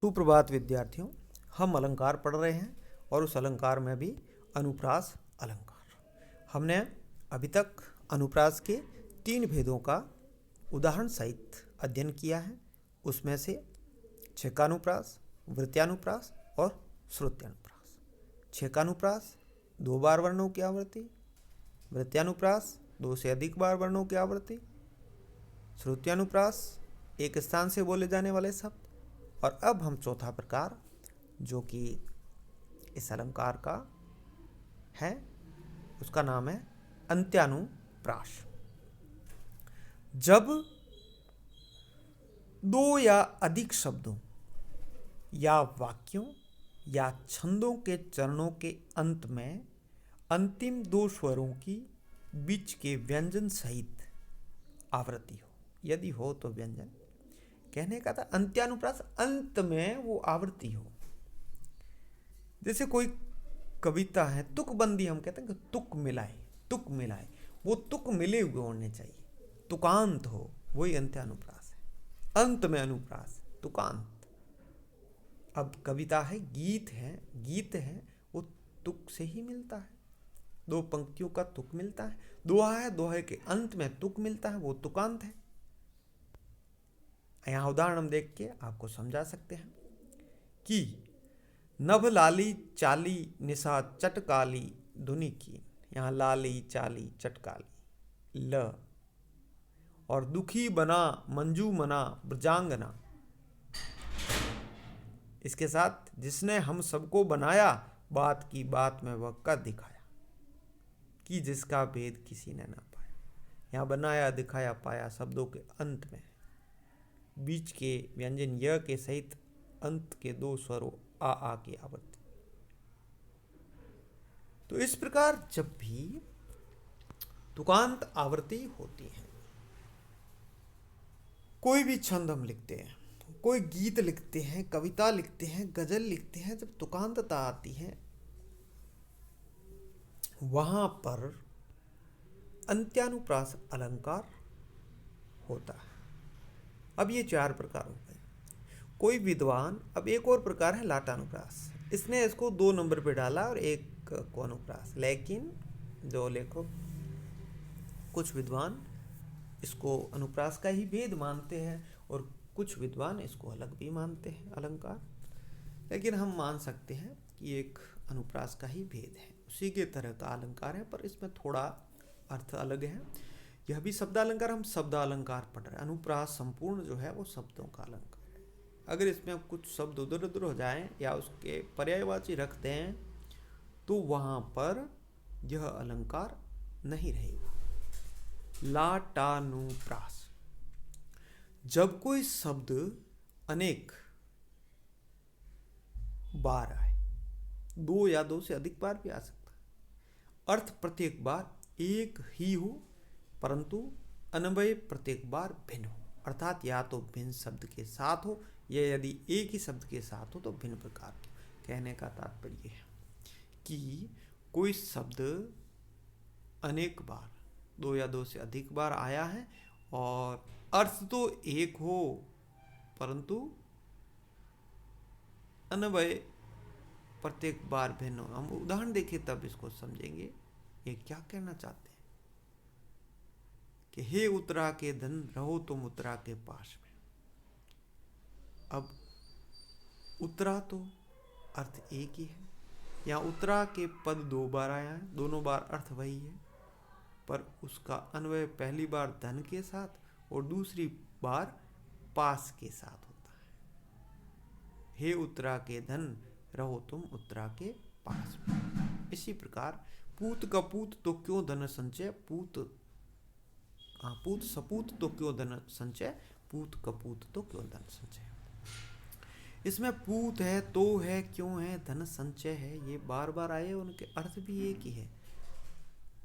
सुप्रभात विद्यार्थियों। हम अलंकार पढ़ रहे हैं और उस अलंकार में भी अनुप्रास अलंकार। हमने अभी तक अनुप्रास के 3 भेदों का उदाहरण सहित अध्ययन किया है। उसमें से छेकानुप्रास, वृत्यानुप्रास और श्रुत्यानुप्रास। छेकानुप्रास 2 बार वर्णों की आवृत्ति, वृत्यानुप्रास 2 से अधिक बार वर्णों की आवृत्ति, श्रुत्यानुप्रास एक स्थान से बोले जाने वाले शब्द। और अब हम चौथा प्रकार जो कि इस अलंकार का है उसका नाम है अंत्यानुप्रास। जब 2 या अधिक शब्दों या वाक्यों या छंदों के चरणों के अंत में अंतिम 2 स्वरों की बीच के व्यंजन सहित आवृत्ति हो, यदि हो तो व्यंजन कहने का था। अंत्यानुप्रास अंत में वो आवृत्ति हो। जैसे कोई कविता है, तुकबंदी हम कहते हैं कि तुक मिलाए, वो तुक मिले हुए होने चाहिए, तुकांत हो, वही अंत्यानुप्रास है। अंत में अनुप्रास, तुकांत। अब कविता है, गीत है, वो तुक से ही मिलता है। 2 पंक्तियों का तुक मिलता है। दोहा है, दोहे के अंत में तुक मिलता है, वो तुकांत है। यहाँ उदाहरण हम देख के आपको समझा सकते हैं कि नभ लाली चाली निशा चटकाली धुनी की। यहाँ लाली चाली चटकाली ल, और दुखी बना मंजू मना ब्रजांगना। इसके साथ जिसने हम सबको बनाया, बात की बात में वह कर दिखाया, कि जिसका भेद किसी ने ना पाया। यहाँ बनाया, दिखाया, पाया शब्दों के अंत में बीच के व्यंजन य के सहित अंत के 2 स्वरों आ की आवृत्ति। तो इस प्रकार जब भी तुकांत आवृत्ति होती है, कोई भी छंद हम लिखते हैं, कोई गीत लिखते हैं, कविता लिखते हैं, गजल लिखते हैं, जब तुकांतता आती है वहां पर अंत्यानुप्रास अलंकार होता है। अब ये 4 प्रकार हो गए। कोई विद्वान, अब एक और प्रकार है लाटानुप्रास। इसने इसको 2 नंबर पे डाला और 1 को अनुप्रास। लेकिन जो लेखक, कुछ विद्वान इसको अनुप्रास का ही भेद मानते हैं और कुछ विद्वान इसको अलग भी मानते हैं अलंकार। लेकिन हम मान सकते हैं कि एक अनुप्रास का ही भेद है, उसी के तरह का अलंकार है, पर इसमें थोड़ा अर्थ अलग है। यह भी शब्दालंकार, हम शब्दालंकार पढ़ रहे हैं। अनुप्रास संपूर्ण जो है वो शब्दों का अलंकार है। अगर इसमें कुछ शब्द उधर उधर हो जाएं या उसके पर्यायवाची रख दें तो वहां पर यह अलंकार नहीं रहेगा। लाटानुप्रास, जब कोई शब्द अनेक बार आए, 2 या 2 से अधिक बार भी आ सकता है, अर्थ प्रत्येक बार एक ही हो परंतु अन्वय प्रत्येक बार भिन्न हो। अर्थात या तो भिन्न शब्द के साथ हो या यदि एक ही शब्द के साथ हो तो भिन्न प्रकार हो। कहने का तात्पर्य है कि कोई शब्द अनेक बार, 2 या 2 से अधिक बार आया है और अर्थ तो एक हो परंतु अन्वय प्रत्येक बार भिन्न हो। हम उदाहरण देखें तब इसको समझेंगे ये क्या कहना चाहते हैं कि हे उत्तरा के धन रहो तुम उत्तरा के पास में। अब उत्तरा तो अर्थ एक ही है। यहाँ उत्तरा के पद 2 बार आया है, दोनों बार अर्थ वही है, पर उसका अन्वय पहली बार धन के साथ और दूसरी बार पास के साथ होता है। हे उत्तरा के धन रहो तुम उत्तरा के पास में। इसी प्रकार पूत का पूत तो क्यों धन संचय, पूत सपूत तो क्यों धन संचय, पूत कपूत तो क्यों धन संचय। इसमें पूत है, तो है, क्यों है, धन संचय है, ये बार बार आए, उनके अर्थ भी एक ही है।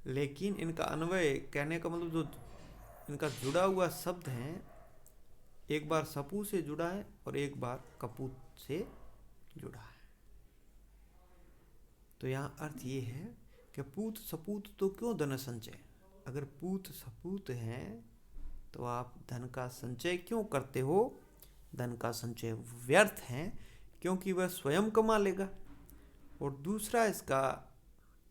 लेकिन इनका अन्वय, कहने का मतलब जो इनका जुड़ा हुआ शब्द है, एक बार सपू से जुड़ा है और एक बार कपूत से जुड़ा है। तो यहाँ अर्थ ये है कि पूत सपूत तो क्यों धन संचय। अगर पूत सपूत है तो आप धन का संचय क्यों करते हो। धन का संचय व्यर्थ है क्योंकि वह स्वयं कमा लेगा। और दूसरा इसका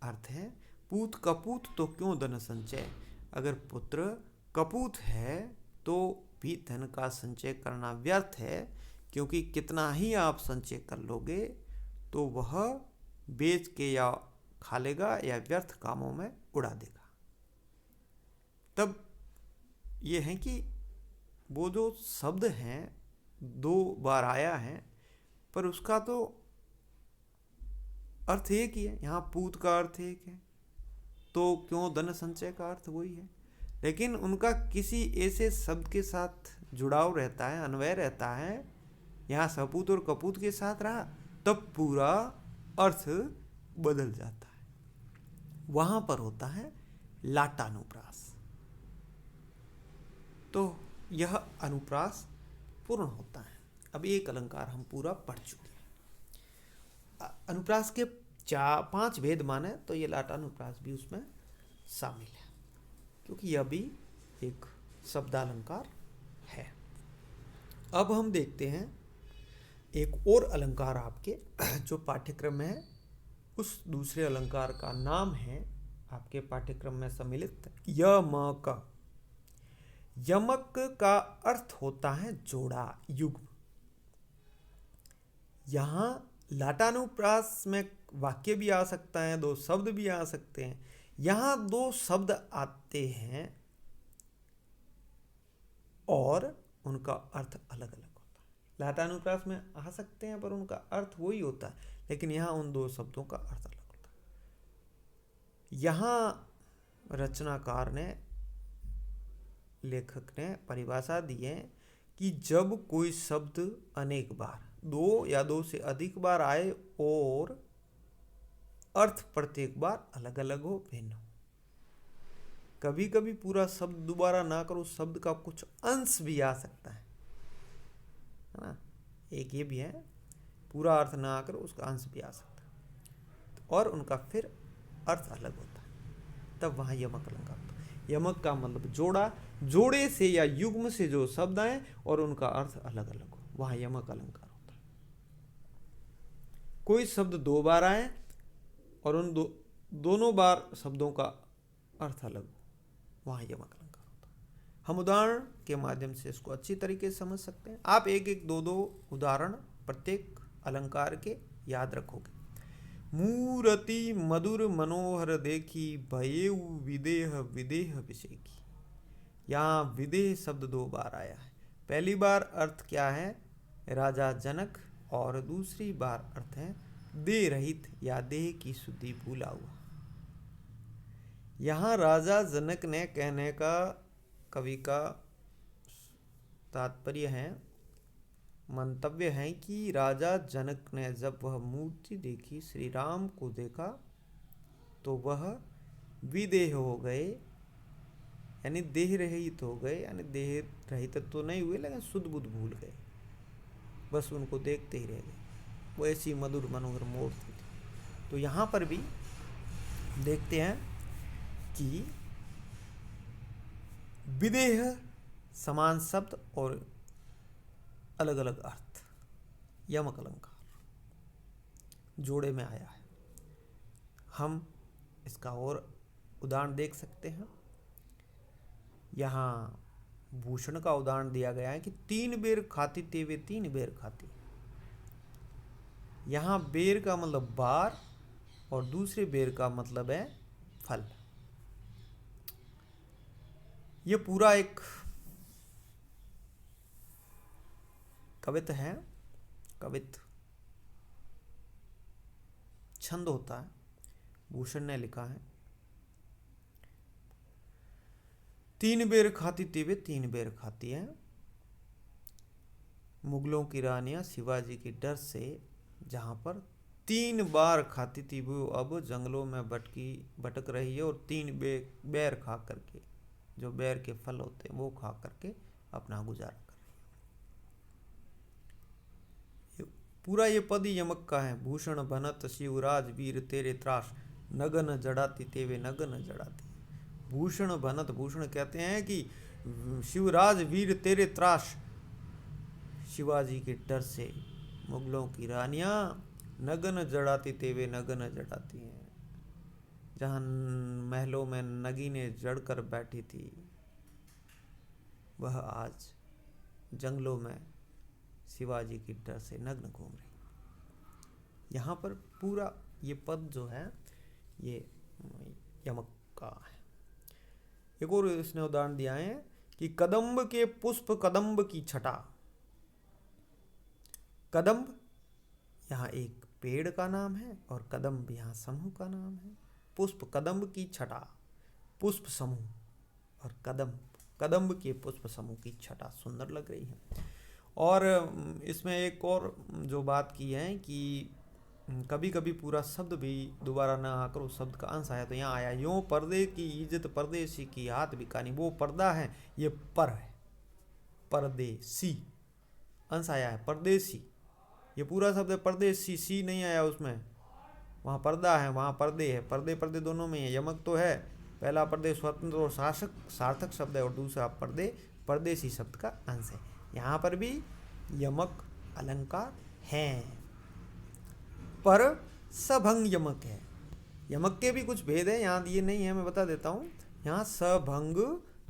अर्थ है पूत कपूत तो क्यों धन संचय। अगर पुत्र कपूत है तो भी धन का संचय करना व्यर्थ है, क्योंकि कितना ही आप संचय कर लोगे तो वह बेच के या खा लेगा या व्यर्थ कामों में उड़ा देगा। तब ये है कि वो जो शब्द हैं 2 बार आया है, पर उसका तो अर्थ एक ही है। यहाँ पूत का अर्थ एक है तो क्यों धन संचय का अर्थ वही है, लेकिन उनका किसी ऐसे शब्द के साथ जुड़ाव रहता है, अन्वय रहता है। यहाँ सपूत और कपूत के साथ रहा तब पूरा अर्थ बदल जाता है। वहां पर होता है लाटानुप्रास। तो यह अनुप्रास पूर्ण होता है। अब एक अलंकार हम पूरा पढ़ चुके हैं। अनुप्रास के 5 भेद माने तो ये लाटानुप्रास भी उसमें शामिल है, क्योंकि यह भी एक शब्दालंकार है। अब हम देखते हैं एक और अलंकार आपके जो पाठ्यक्रम में है, उस दूसरे अलंकार का नाम है आपके पाठ्यक्रम में सम्मिलित यमक। यमक का अर्थ होता है जोड़ा, युग्म। यहां लाटानुप्रास में वाक्य भी आ सकता है, 2 शब्द भी आ सकते हैं। यहां 2 शब्द आते हैं और उनका अर्थ अलग अलग होता है। लाटानुप्रास में आ सकते हैं पर उनका अर्थ वही होता है, लेकिन यहां उन 2 शब्दों का अर्थ अलग होता है। यहां रचनाकार ने, लेखक ने परिभाषा दी है कि जब कोई शब्द अनेक बार, 2 या 2 से अधिक बार आए और अर्थ प्रत्येक बार अलग अलग हो, भिन्न हो। कभी कभी पूरा शब्द दोबारा ना करो, शब्द का कुछ अंश भी आ सकता है ना। एक ये भी है, पूरा अर्थ ना आकर उसका अंश भी आ सकता है और उनका फिर अर्थ अलग होता है। तब वहां यमक अलंकार होता है। यमक का मतलब जोड़ा, जोड़े से या युग्म से जो शब्द आए और उनका अर्थ अलग अलग हो, वहां यमक अलंकार होता है। कोई शब्द 2 बार आए और उन दोनों बार शब्दों का अर्थ अलग हो, वहां यमक अलंकार होता है। हम उदाहरण के माध्यम से इसको अच्छी तरीके से समझ सकते हैं। आप 1-1, 2-2 उदाहरण प्रत्येक अलंकार के याद रखोगे। मूरति मधुर मनोहर देखी, भयेउ विदेह विदेह विषेकी। यहाँ विदेह शब्द 2 बार आया है। पहली बार अर्थ क्या है, राजा जनक, और दूसरी बार अर्थ है देह रहित या देह की शुद्धि भूला हुआ। यहाँ राजा जनक ने कहने का कवि का तात्पर्य है, मंतव्य है कि राजा जनक ने जब वह मूर्ति देखी, श्री राम को देखा, तो वह विदेह हो गए, यानी देह रहित हो गए। यानी देह रहित तो नहीं हुए, लेकिन शुद्ध बुद्ध भूल गए, बस उनको देखते ही रह गए। वो ऐसी मधुर मनोहर मूर्ति थी। तो यहाँ पर भी देखते हैं कि विदेह समान शब्द और अलग अलग अर्थ, यमक अलंकार जोड़े में आया है। हम इसका और उदाहरण देख सकते हैं। यहाँ भूषण का उदाहरण दिया गया है कि 3 बेर खाती तेवे 3 बेर खाती। यहाँ बेर का मतलब बार और दूसरे बेर का मतलब है फल। ये पूरा एक कवित है, कवित छंद होता है, भूषण ने लिखा है। 3 बेर खाती तेवे 3 बेर खाती है। मुगलों की रानियां शिवाजी के डर से जहां पर 3 बार खाती थी, वो अब जंगलों में भटक रही है और 3 बेर खा करके, जो बेर के फल होते हैं वो खा करके अपना गुजारा कर रही है। पूरा ये पद यमक का है। भूषण भनत शिवराज वीर तेरे त्रास, नगन जड़ाती तेवे नगन जड़ाती। भूषण भनत, भूषण कहते हैं कि शिवराज वीर तेरे त्रास, शिवाजी के डर से मुगलों की रानियां नगन जड़ाती तेवे नगन जड़ाती हैं। जहाँ महलों में नगीनें जड़कर बैठी थी, वह आज जंगलों में शिवाजी की डर से नग्न घूम रही। यहाँ पर पूरा ये पद जो है ये यमक का है। एक और इसने उदाहरण दिया है कि कदम्ब के पुष्प कदम्ब की छटा। कदम्ब यहाँ एक पेड़ का नाम है और कदम्ब यहाँ समूह का नाम है। पुष्प कदम्ब की छटा, पुष्प समूह, और कदम्ब कदम्ब के पुष्प समूह की छटा सुंदर लग रही है। और इसमें एक और जो बात की है कि कभी कभी पूरा शब्द भी दोबारा ना आकर उस शब्द का अंश आया, तो यहाँ आया यूं पर्दे की इज्जत परदेसी की हाथ बिकानी। वो पर्दा है, ये पर है, परदेसी अंश आया है, परदेसी ये पूरा शब्द है, परदेसी सी नहीं आया उसमें। वहाँ पर्दा है, वहाँ पर्दे है, पर्दे पर्दे दोनों में है। यमक तो है, पहला पर्दे स्वतंत्र और सार्थक शब्द है और दूसरा पर्दे परदेसी शब्द का अंश है। यहाँ पर भी यमक अलंकार हैं, पर सभंग यमक है। यमक के भी कुछ भेद है, यहाँ ये नहीं है, मैं बता देता हूँ। यहाँ सभंग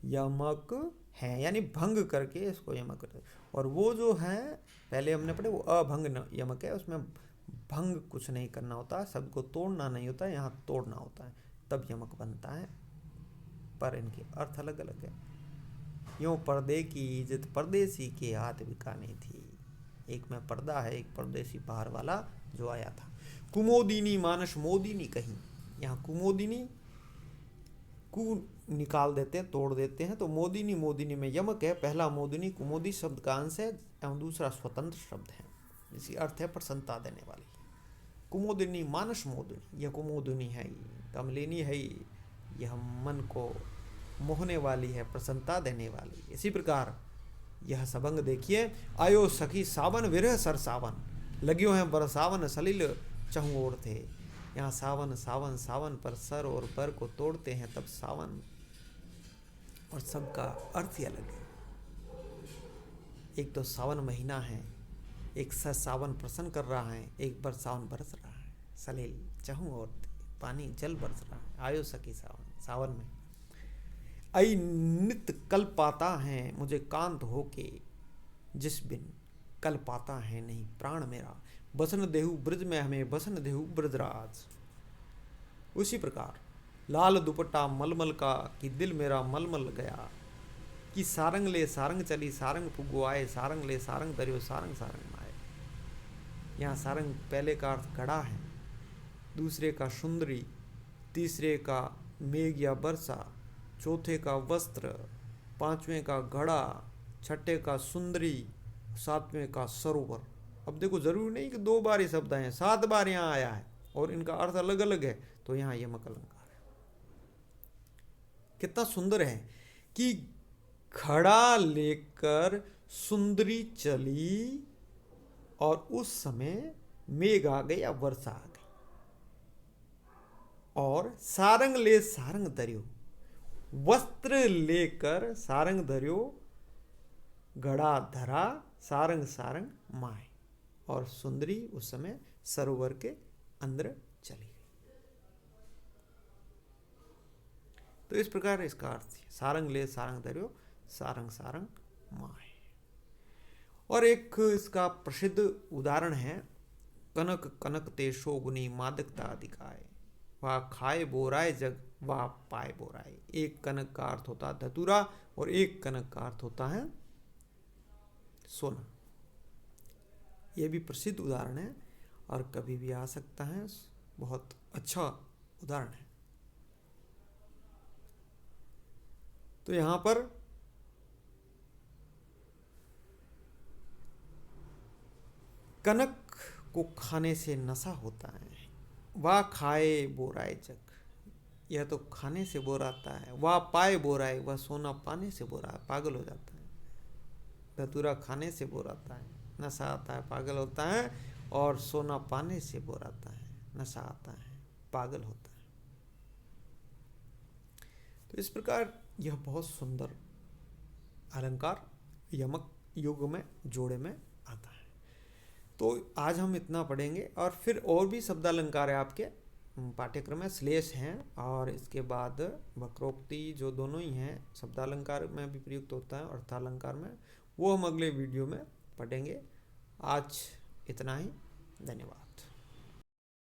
यमक है, यानी भंग करके इसको यमक करते हैं। और वो जो है पहले हमने पढ़े वो अभंग यमक है, उसमें भंग कुछ नहीं करना होता, शब्द को तोड़ना नहीं होता, यहाँ तोड़ना होता है, तब यमक बनता है, पर इनके अर्थ अलग अलग है। यूं पर्दे की इज्जत परदेसी के हाथ बिकानी थी। एक में पर्दा है, एक परदेसी बाहर वाला जो आया था। कुमोदिनी मानस मोदिनी कहीं, यहाँ कुमोदिनी कु निकाल देते हैं, तोड़ देते हैं, तो मोदिनी मोदिनी में यमक है। पहला मोदिनी कुमोदी शब्द का अंश है एवं दूसरा स्वतंत्र शब्द है, इसी अर्थ है प्रसन्नता देने वाली। कुमोदिनी मानस मोदिनी, यह कुमोदिनी है, कमलिनी है, यह मन को मोहने वाली है, प्रसन्नता देने वाली। इसी प्रकार यह सबंग देखिए, आयो सखी सावन विरह सर सावन, लगियो हैं बरसावन सलिल चहुं ओर थे। यहाँ सावन सावन सावन पर सर और बर को तोड़ते हैं, तब सावन, और सबका अर्थ ही अलग है। एक तो सावन महीना है, एक सर सावन प्रसन्न कर रहा है, एक बार सावन बरस रहा है, सलील चहुं ओर थे, पानी जल बरस रहा है। आयो सखी सावन, सावन में आई नित कल पाता है मुझे कांत होके, जिस बिन कल पाता है नहीं प्राण मेरा, बसन देहु ब्रज में हमें बसन देहु ब्रजराज। उसी प्रकार लाल दुपट्टा मलमल का कि दिल मेरा मलमल गया, कि सारंग ले सारंग चली सारंग पुगो आए, सारंग ले सारंग दरियो सारंग सारंग माए। यहाँ सारंग पहले का अर्थ घड़ा है, दूसरे का सुंदरी, तीसरे का मेघ या वर्षा, चौथे का वस्त्र, पांचवें का घड़ा, छठे का सुंदरी, सातवें का सरोवर। अब देखो जरूरी नहीं कि 2 बार ये शब्द आए हैं, 7 बार यहाँ आया है और इनका अर्थ अलग अलग है, तो यहाँ यमक अलंकार है। कितना सुंदर है कि घड़ा लेकर सुंदरी चली और उस समय मेघ आ गई या वर्षा आ गई, और सारंग ले सारंग दरियो, वस्त्र लेकर सारंग धरियो, घड़ा धरा सारंग सारंग माए, और सुंदरी उस समय सरोवर के अंदर चली गई। तो इस प्रकार इसका अर्थ है, सारंग ले सारंग धरियो सारंग सारंग माए। और एक इसका प्रसिद्ध उदाहरण है, कनक कनक ते शोभनी मादकता अधिकाय, वह खाए बोराए जग वह पाए बोराए। एक कनक का अर्थ होता है धतूरा और एक कनक का अर्थ होता है सोना। यह भी प्रसिद्ध उदाहरण है और कभी भी आ सकता है, बहुत अच्छा उदाहरण है। तो यहां पर कनक को खाने से नशा होता है, वह खाए बोराए जग, यह तो खाने से बोराता है, वह पाए बोराए, वह सोना पाने से बोरा पागल हो जाता है। धतूरा खाने से बोराता है, नशा आता है, पागल होता है, और सोना पाने से बोराता है, नशा आता है, पागल होता है। तो इस प्रकार यह बहुत सुंदर अलंकार यमक युग में जोड़े में आता है। तो आज हम इतना पढ़ेंगे और फिर और भी शब्दालंकार है आपके पाठ्यक्रम में, श्लेष हैं और इसके बाद वक्रोक्ति, जो दोनों ही हैं शब्दालंकार में भी प्रयुक्त होता है और अर्थालंकार में, वो हम अगले वीडियो में पढ़ेंगे। आज इतना ही, धन्यवाद।